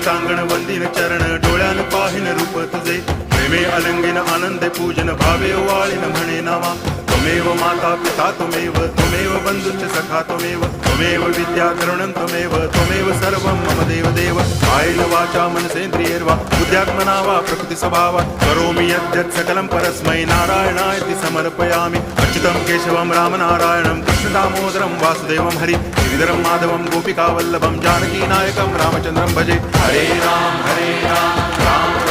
टांगण वंदिन चरण डोळ्यान पाहिन रूप तुझे प्रेमे अलंगिन आनंदे पूजन भावे वाळीन म्हणे नावा त्वमेव माता पिता त्वमेव बंधुश्च सखा त्वमेव विद्या करुणं त्वमेव सर्वं मम देव कायेन वाचा मनसेन्द्रियैर्वा बुद्ध्यात्मना वा प्रकृति स्वभावात् करोमि यद्यत् सकलं परस्मै नारायणायति समर्पयामि अच्युतं केशवं रामनारायणं कृष्णदामोदरं वासुदेवं हरि गिरिधरं माधवं गोपिकावल्लभं जानकीनायकं रामचन्द्रं भजे हरे राम राम